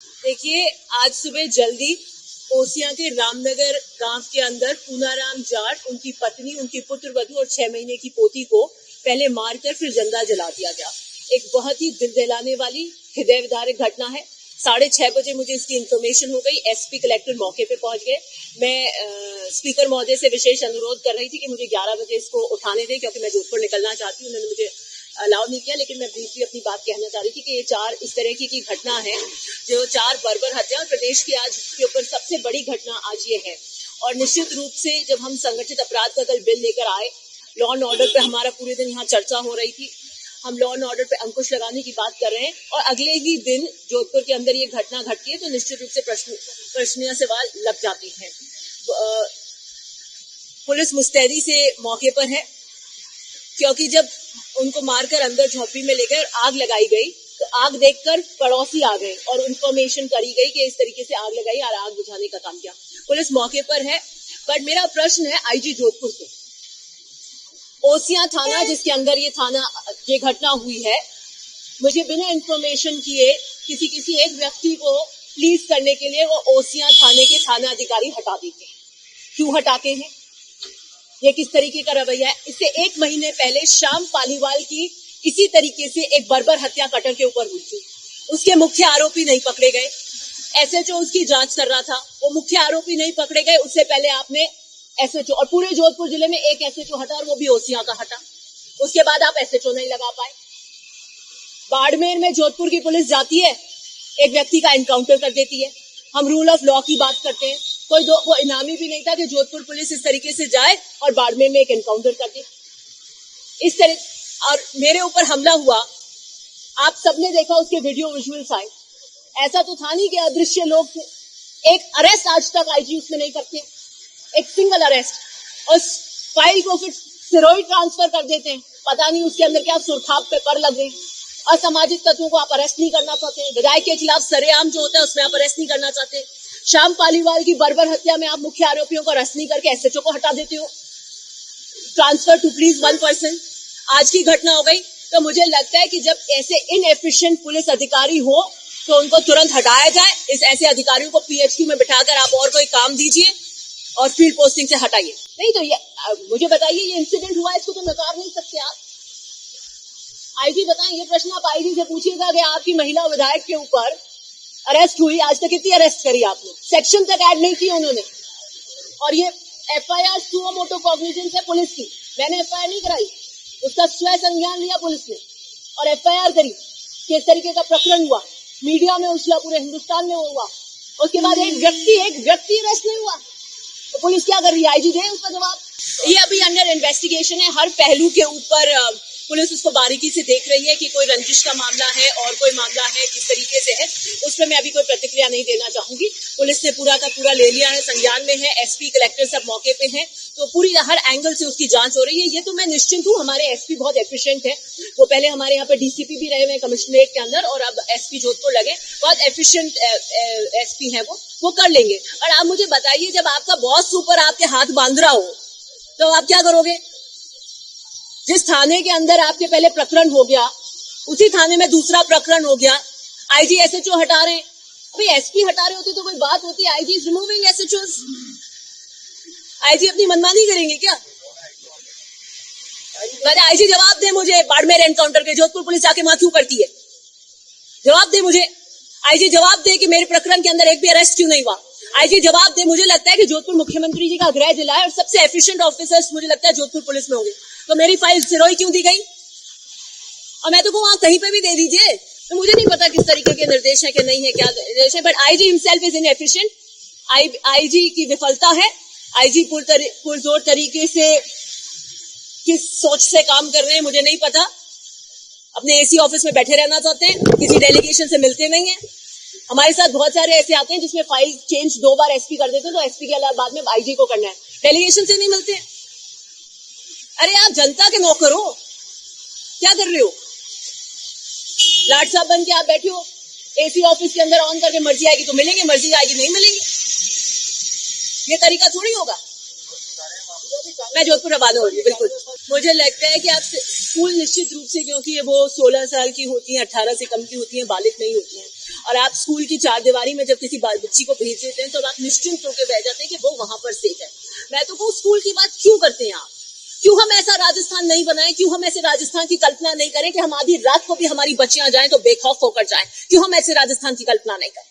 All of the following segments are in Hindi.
देखिए, आज सुबह जल्दी ओसियां के रामनगर गांव के अंदर पूनाराम जाट, उनकी पत्नी, उनकी पुत्र वधू और 6 महीने की पोती को पहले मारकर फिर जिंदा जला दिया गया। एक बहुत ही दिल दहलाने वाली हृदय विदारक घटना है। 6:30 बजे मुझे इसकी इन्फॉर्मेशन हो गई। एसपी कलेक्टर मौके पे पहुंच गए। मैं स्पीकर महोदय से विशेष अनुरोध कर रही थी कि मुझे 11 बजे इसको उठाने दें, क्योंकि मैं जोधपुर निकलना चाहती हूँ। उन्होंने मुझे अलाउ नहीं किया, लेकिन मैं ब्रीफली अपनी बात कहना चाह रही थी कि ये 4 इस तरह की घटना है, जो 4 बर्बर हत्या, और प्रदेश की आज के ऊपर सबसे बड़ी घटना आज ये है। और निश्चित रूप से जब हम संगठित अपराध का कल बिल लेकर आए, लॉ एंड ऑर्डर पे हमारा पूरे दिन यहाँ चर्चा हो रही थी। हम लॉ एंड ऑर्डर पे अंकुश लगाने की बात कर रहे हैं, और अगले ही दिन जोधपुर के अंदर ये घटना घटती है, तो निश्चित रूप से प्रश्नीय सवाल लग जाती हैं। पुलिस मुस्तैदी से मौके पर है, क्योंकि जब उनको मारकर अंदर झोपड़ी में लेकर आग लगाई गई, तो आग देखकर पड़ोसी आ गए और इन्फॉर्मेशन करी गई कि इस तरीके से आग लगाई और आग बुझाने का काम किया। पुलिस मौके पर है, बट मेरा प्रश्न है आईजी जोधपुर से। ओसियां थाना, जिसके अंदर ये घटना हुई है, मुझे बिना इन्फॉर्मेशन किए किसी एक व्यक्ति को प्लीज करने के लिए वो ओसियां थाने के थाना अधिकारी हटा देते हैं। क्यों हटाते हैं? ये किस तरीके का रवैया है? इससे 1 महीने पहले श्याम पालीवाल की इसी तरीके से एक बर्बर हत्या कटर के ऊपर हुई थी। उसके मुख्य आरोपी नहीं पकड़े गए। एसएचओ उसकी जांच कर रहा था, वो मुख्य आरोपी नहीं पकड़े गए। उससे पहले आपने एसएचओ, और पूरे जोधपुर जिले में एक एसएचओ हटा, और वो भी ओसियां का हटा। उसके बाद आप एसएचओ नहीं लगा पाए। बाड़मेर में जोधपुर की पुलिस जाती है, एक व्यक्ति का एनकाउंटर कर देती है। हम रूल ऑफ लॉ की बात करते हैं, वो इनामी भी नहीं था कि जोधपुर पुलिस इस तरीके से जाए और बाड़मेर में एक एनकाउंटर कर दे। इस तरह और मेरे ऊपर हमला हुआ, आप सबने देखा, उसके वीडियो विजुअल्स आए। ऐसा तो था नहीं कि अदृश्य लोग थे। एक अरेस्ट आज तक आईजी उसमें नहीं करते, एक सिंगल अरेस्ट, और फाइल को फिर सिरोही ट्रांसफर कर देते हैं। पता नहीं उसके अंदर क्या सुरखाब पे कर लग गई। असामाजिक तत्वों को आप अरेस्ट नहीं करना चाहते, विधायक के खिलाफ सरेआम जो होता है उसमें आप अरेस्ट नहीं करना चाहते। श्याम पालीवाल की बर्बर हत्या में आप मुख्य आरोपियों को अरेस्ट नहीं करके एसएचओ को हटा देते हो। Transfer to please 1 person. आज की घटना हो गई, तो मुझे लगता है कि जब ऐसे इनएफिशिएंट पुलिस अधिकारी हो तो उनको तुरंत हटाया जाए। इस ऐसे अधिकारियों को पीएचक्यू में बिठाकर आप और कोई काम दीजिए और फील्ड पोस्टिंग से हटाइए। नहीं तो ये मुझे बताइए, ये इंसिडेंट हुआ, इसको तो नकार नहीं सकते आप। आईजी बताएं, ये प्रश्न आप आईजी से पूछिएगा कि आपकी महिला विधायक के ऊपर अरेस्ट हुई, आज तक कितनी अरेस्ट करी आपने? सेक्शन तक ऐड नहीं की उन्होंने, और ये एफआईआर सुओ मोटो कॉग्निजेंस है पुलिस की। मैंने एफआईआर नहीं कराई, उसका स्वयं संज्ञान लिया पुलिस ने और एफआईआर करी कि इस तरीके का प्रकरण हुआ। मीडिया में उछला, पूरे हिंदुस्तान में वो हुआ। उसके बाद एक व्यक्ति अरेस्ट नहीं हुआ, तो पुलिस क्या कर रही है? आईजी दे उसका जवाब। ये अभी अंडर इन्वेस्टिगेशन है। हर पहलू के ऊपर पुलिस उसको बारीकी से देख रही है कि कोई रंजिश का मामला है और कोई मामला है किस तरीके से है। उस पर मैं अभी कोई प्रतिक्रिया नहीं देना चाहूंगी। पुलिस ने पूरा का पूरा ले लिया है, संज्ञान में है। एसपी कलेक्टर सब मौके पे हैं, तो पूरी हर एंगल से उसकी जांच हो रही है। ये तो मैं निश्चिंत हूँ, हमारे एसपी बहुत एफिशिएंट है। वो पहले हमारे यहाँ पे डीसीपी भी रहे हुए कमिश्नरेट के अंदर, और अब एसपी जोधपुर लगे। बहुत एफिशिएंट एसपी है वो कर लेंगे। और आप मुझे बताइए, जब आपका बॉस ऊपर आपके हाथ बांध रहा हो तो आप क्या करोगे? जिस थाने के अंदर आपके पहले प्रकरण हो गया, उसी थाने में दूसरा प्रकरण हो गया। आईजी एसएचओ हटा रहे, भाई एसपी हटा रहे होते तो कोई बात होती। IG is removing SHOs. IG अपनी मनमानी करेंगे क्या? आईजी जवाब दे मुझे, बाड़मेर एनकाउंटर के जोधपुर पुलिस आके वहां क्यों करती है? जवाब दे मुझे। आईजी जवाब दे कि मेरे प्रकरण के अंदर एक भी अरेस्ट क्यों नहीं हुआ। आईजी जवाब दे। मुझे लगता है कि जोधपुर मुख्यमंत्री जी का गृह जिला है और सबसे एफिशिएंट ऑफिसर्स मुझे लगता है जोधपुर पुलिस में होंगे, तो मेरी फाइल सिरोही क्यों दी गई? और मैं तो वहां कहीं पे भी दे दीजिए। तो मुझे नहीं पता किस तरीके के निर्देश है कि नहीं है, क्या निर्देश है, but IG himself is inefficient. IG की विफलता है। आईजी पुरजोर तरीके से किस सोच से काम कर रहे हैं मुझे नहीं पता। अपने एसी ऑफिस में बैठे रहना चाहते हैं, किसी डेलीगेशन से मिलते नहीं है। हमारे साथ बहुत सारे ऐसे आते हैं जिसमें फाइल चेंज 2 बार एसपी कर देते हैं, तो एसपी के अलावा बाद में आईजी को करना है, डेलीगेशन से नहीं मिलते। अरे आप जनता के नौकर हो, क्या कर रहे हो? लाट साहब बन के आप बैठे हो एसी ऑफिस के अंदर, ऑन करके मर्जी आएगी तो मिलेंगे, मर्जी आएगी नहीं मिलेंगे। ये तरीका थोड़ी होगा। मैं जोधपुर रवाना हो रही हूँ, बिल्कुल। मुझे लगता है कि आप स्कूल निश्चित रूप से, क्योंकि वो 16 साल की होती हैं, 18 से कम की होती हैं, बालिग नहीं होती हैं, और आप स्कूल की चारदीवारी में जब किसी बच्ची को भेज देते हैं तो आप निश्चिंत होकर बह जाते हैं कि वो वहां पर सेफ है। मैं तो कहूँ स्कूल की बात क्यों करते हैं आप? क्यों हम ऐसा राजस्थान नहीं बनाए? क्यों हम ऐसे राजस्थान की कल्पना नहीं करें कि हम आधी रात को भी हमारी बच्चियां जाएं तो बेखौफ होकर जाएं? क्यों हम ऐसे राजस्थान की कल्पना नहीं करें?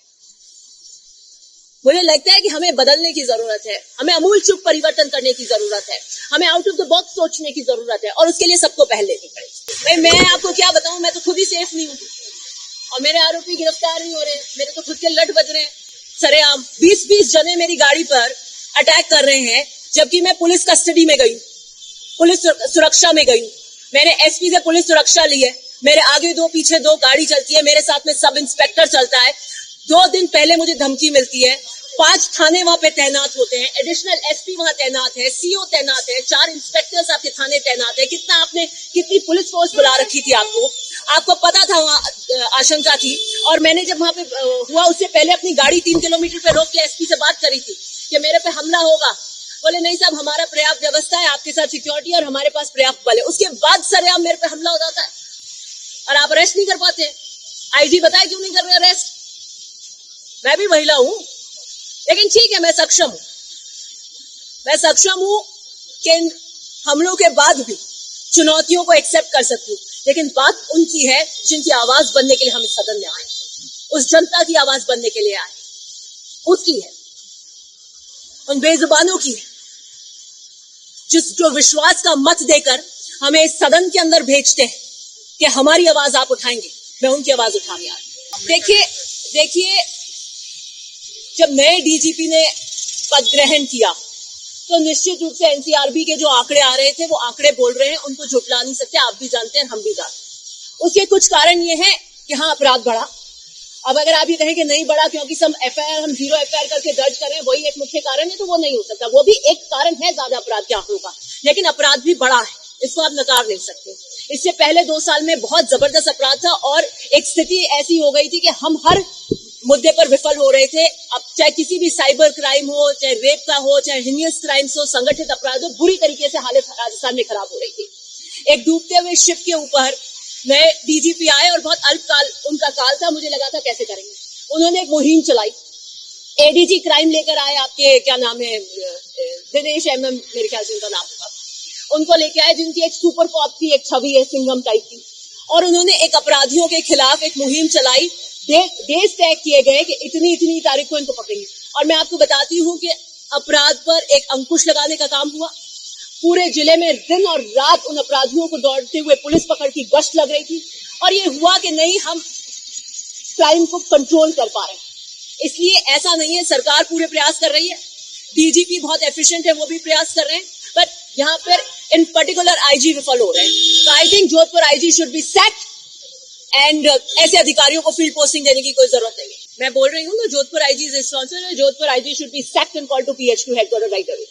मुझे लगता है कि हमें बदलने की जरूरत है, हमें अमूल चूक परिवर्तन करने की जरूरत है, हमें आउट ऑफ द बॉक्स सोचने की जरूरत है, और उसके लिए सबको पहल लेनी पड़ेगी। भाई मैं आपको क्या बताऊं, मैं तो खुद ही सेफ नहीं हूँ और मेरे आरोपी गिरफ्तार नहीं हो रहे, मेरे तो खुद के लट बज रहे हैं सरेआम। 20-20 जने मेरी गाड़ी पर अटैक कर रहे हैं, जबकि मैं पुलिस कस्टडी में गई, पुलिस सुरक्षा में गई, मैंने एसपी से पुलिस सुरक्षा ली है, मेरे आगे 2 पीछे 2 गाड़ी चलती है, मेरे साथ में सब इंस्पेक्टर चलता है। 2 दिन पहले मुझे धमकी मिलती है, 5 थाने वहां पे तैनात होते हैं, एडिशनल एसपी वहां तैनात है, सीओ तैनात है, 4 इंस्पेक्टर्स आपके थाने तैनात है। कितनी पुलिस फोर्स बुला रखी थी आपको पता था, वहां आशंका थी। और मैंने जब वहां पे हुआ उससे पहले अपनी गाड़ी 3 किलोमीटर पे रोक के एसपी से बात करी थी कि मेरे पे हमला होगा। बोले नहीं साहब, हमारा पर्याप्त व्यवस्था है, आपके साथ सिक्योरिटी और हमारे पास पर्याप्त बल है। उसके बाद सरेआम मेरे पे हमला हो जाता है और आप अरेस्ट नहीं कर पाते। आईजी बताए क्यों नहीं कर रहे अरेस्ट? मैं भी महिला हूं, लेकिन ठीक है, मैं सक्षम हूं कि इन हमलों के बाद भी चुनौतियों को एक्सेप्ट कर सकती हूँ। लेकिन बात उनकी है जिनकी आवाज बनने के लिए हम इस सदन में आए, उस जनता की आवाज बनने के लिए आए, उसकी है, उन बेजुबानों की है, जो विश्वास का मत देकर हमें इस सदन के अंदर भेजते हैं कि हमारी आवाज आप उठाएंगे। मैं उनकी आवाज उठाने आ रही हूं। देखिए, जब नए डीजीपी ने पद ग्रहण किया तो निश्चित रूप से एनसीआरबी के जो आंकड़े आ रहे थे वो आंकड़े बोल रहे हैं, उनको झुटला नहीं सकते, आप भी जानते हैं, हम भी जानते हैं। उसके कुछ कारण ये हैं कि हाँ, अपराध बढ़ा। अब अगर आप ये कहें कि नहीं बढ़ा क्योंकि हम 0 एफआईआर करके दर्ज करें, वही एक मुख्य कारण है, तो वो नहीं हो सकता। वो भी एक कारण है ज्यादा अपराध के आंकड़ों का, लेकिन अपराध भी बढ़ा है, इसको आप नकार नहीं सकते। इससे पहले 2 साल में बहुत जबरदस्त अपराध था और एक स्थिति ऐसी हो गई थी कि हम हर मुद्दे पर विफल हो रहे थे। अब चाहे किसी भी साइबर क्राइम हो, चाहे रेप का हो, चाहे हिनियस क्राइम्स हो, संगठित अपराध हो, बुरी तरीके से हालत राजस्थान में खराब हो रही थी। एक डूबते हुए शिप के ऊपर नए डीजीपी आए और बहुत अल्पकाल उनका काल था, मुझे लगा था कैसे करेंगे। उन्होंने एक मुहिम चलाई, एडीजी क्राइम लेकर आए, आपके क्या नाम है, दिनेश एमएम मेरे ख्याल से उनका नाम होगा, उनको लेके आए, जिनकी एक सुपर कॉप की एक छवि है सिंघम टाइप की, और उन्होंने एक अपराधियों के खिलाफ एक मुहिम चलाई। डेज तय किए गए कि इतनी तारीख को इनको पकड़ेंगे, और मैं आपको बताती हूँ कि अपराध पर एक अंकुश लगाने का काम हुआ। पूरे जिले में दिन और रात उन अपराधियों को दौड़ते हुए पुलिस पकड़ की गश्त लग रही थी, और ये हुआ कि नहीं, हम क्राइम को कंट्रोल कर पा रहे हैं। इसलिए ऐसा नहीं है, सरकार पूरे प्रयास कर रही है, डीजीपी बहुत एफिशिएंट है, वो भी प्रयास कर रहे हैं, बट यहाँ पर इन पर्टिकुलर आईजी विफल हो रहे हैं। तो I think Jodhpur IG should be sacked and ऐसे अधिकारियों को फील्ड पोस्टिंग देने की कोई जरूरत नहीं है। मैं बोल रही हूँ ना, Jodhpur IG is responsible, Jodhpur IG should be sacked and called to PH to headquarter right away.